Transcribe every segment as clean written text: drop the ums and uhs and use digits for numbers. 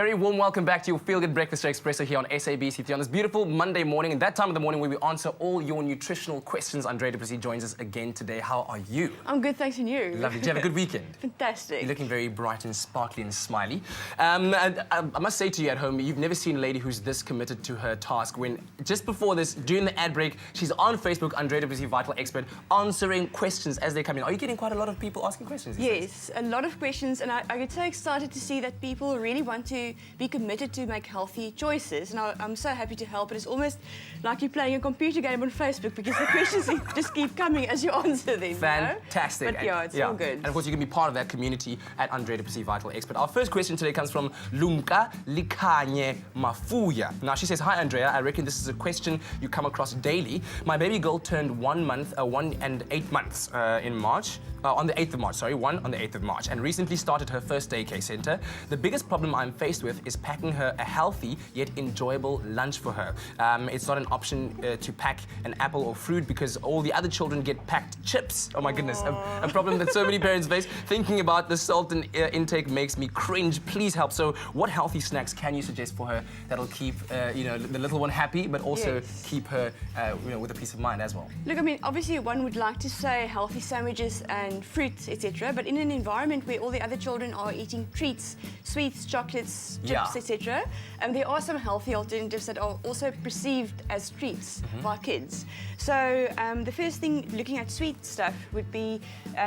Very warm welcome back to your Feel Good Breakfast Show Expresso here on SABC3 on this beautiful Monday morning, and that time of the morning where we answer all your nutritional questions. Andrea du Plessis joins us again today. How are you? I'm good, thanks, and you? Lovely. Did you have a good weekend? Fantastic. You're looking very bright and sparkly and smiley. I must say to you at home, you've never seen a lady who's this committed to her task. When just before this, during the ad break, she's on Facebook, Andrea du Plessis Vital Expert, answering questions as they come in. Are you getting quite a lot of people asking questions these days? Yes, a lot of questions, and I get so excited to see that people really want to be committed to make healthy choices, and I'm so happy to help. But it's almost like you're playing a computer game on Facebook because the questions just keep coming as you answer them. Fantastic. You know? But yeah, it's all good. And of course, you can be part of that community at Andrea du Plessis Vital Expert. Our first question today comes from Lumka Likanye Mafuya. Now, she says, "Hi, Andrea. I reckon this is a question you come across daily. My baby girl turned 1 and 8 months in March. On the 8th of March, sorry, 1 on the 8th of March, and recently started her first daycare center. The biggest problem I'm faced with is packing her a healthy yet enjoyable lunch for her. It's not an option to pack an apple or fruit because all the other children get packed chips. Oh my goodness, a problem that so many parents face. Thinking about the salt intake makes me cringe. Please help. So what healthy snacks can you suggest for her that'll keep the little one happy, but also keep her with a peace of mind as well?" Look, I mean, obviously one would like to say healthy sandwiches and fruits, etc. But in an environment where all the other children are eating treats, sweets, chocolates, chips, etc., there are some healthy alternatives that are also perceived as treats by kids. So the first thing, looking at sweet stuff, would be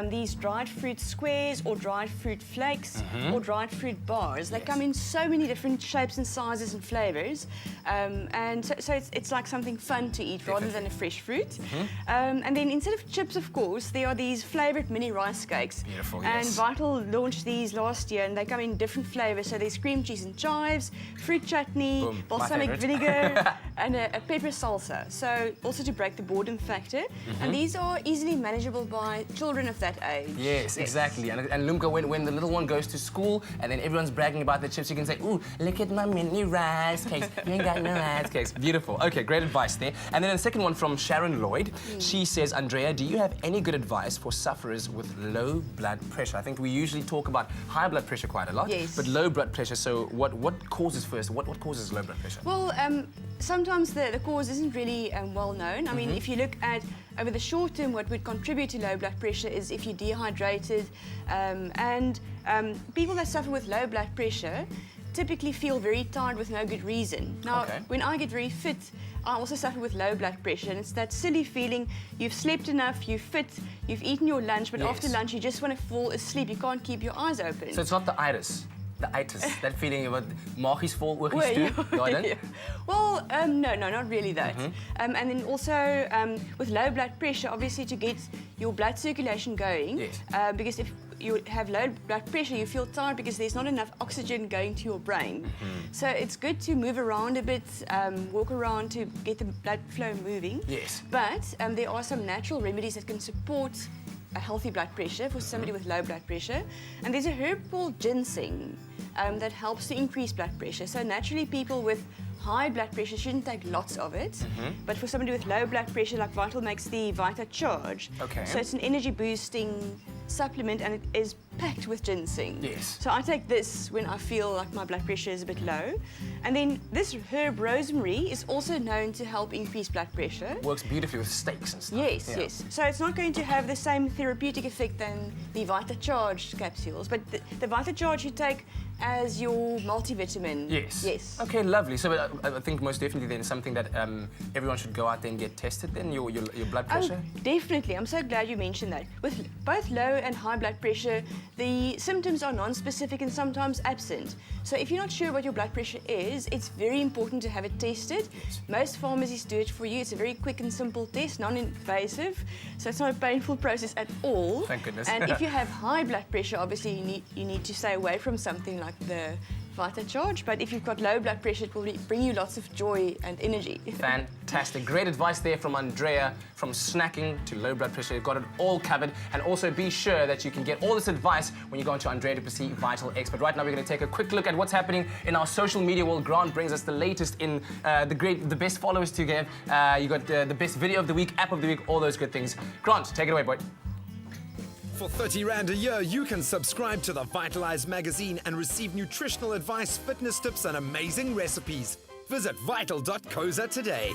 these dried fruit squares or dried fruit flakes or dried fruit bars. They come in so many different shapes and sizes and flavors, and so it's like something fun to eat rather than a fresh fruit. And then instead of chips, of course, there are these flavored mini rice cakes. Beautiful, and yes. Vital launched these last year, and they come in different flavors. So there's cream cheese and chives, fruit chutney, balsamic vinegar, and a pepper salsa. So also to break the boredom factor. And these are easily manageable by children of that age. Yes, exactly. And Lumka, when the little one goes to school and then everyone's bragging about the chips, you can say, "Ooh, look at my mini rice cakes. You ain't got no rice cakes." Beautiful. Okay, great advice there. And then a second one from Sharon Lloyd. She says, "Andrea, do you have any good advice for sufferers with low blood pressure?" I think we usually talk about high blood pressure quite a lot, but low blood pressure. So what causes first? What causes low blood pressure? Well, sometimes the cause isn't really well known. I mean, if you look at over the short term, what would contribute to low blood pressure is if you're dehydrated, and people that suffer with low blood pressure typically feel very tired with no good reason. Now, when I get very fit, I also suffer with low blood pressure, and it's that silly feeling, you've slept enough, you're fit, you've eaten your lunch, but after lunch you just want to fall asleep, you can't keep your eyes open. So it's not the itis, that feeling about maagies vol oortjies toe? Well, no, not really that. And then also with low blood pressure, obviously to get your blood circulation going, because if you have low blood pressure, you feel tired because there's not enough oxygen going to your brain. So it's good to move around a bit, walk around to get the blood flow moving. But there are some natural remedies that can support a healthy blood pressure for somebody with low blood pressure. And there's a herb called ginseng that helps to increase blood pressure. So naturally people with high blood pressure shouldn't take lots of it, but for somebody with low blood pressure, like Vital makes the Vita Charge. So it's an energy boosting supplement, and it is packed with ginseng. So I take this when I feel like my blood pressure is a bit low. And then this herb rosemary is also known to help increase blood pressure. Works beautifully with steaks and stuff. Yes. So it's not going to have the same therapeutic effect than the Vita Charge capsules, but the Vita Charge you take as your multivitamin. Yes. Okay, lovely. So I think most definitely then something that everyone should go out there and get tested then, your blood pressure? Oh, definitely. I'm so glad you mentioned that. With both low and high blood pressure, the symptoms are non-specific and sometimes absent. So if you're not sure what your blood pressure is, it's very important to have it tested. Most pharmacies do it for you. It's a very quick and simple test, non-invasive, so it's not a painful process at all. Thank goodness. And if you have high blood pressure, obviously you need to stay away from something like the Vita Charge, but if you've got low blood pressure, it will bring you lots of joy and energy. Fantastic. Great advice there from Andrea, from snacking to low blood pressure. You've got it all covered. And also be sure that you can get all this advice when you go into Andrea du Plessis Vital Expert. Right now, we're going to take a quick look at what's happening in our social media world. Grant brings us the latest in the best followers to give. You got the best video of the week, app of the week, all those good things. Grant, take it away, boy. For 30 Rand a year, you can subscribe to the Vitalize magazine and receive nutritional advice, fitness tips, and amazing recipes. Visit vital.co.za today.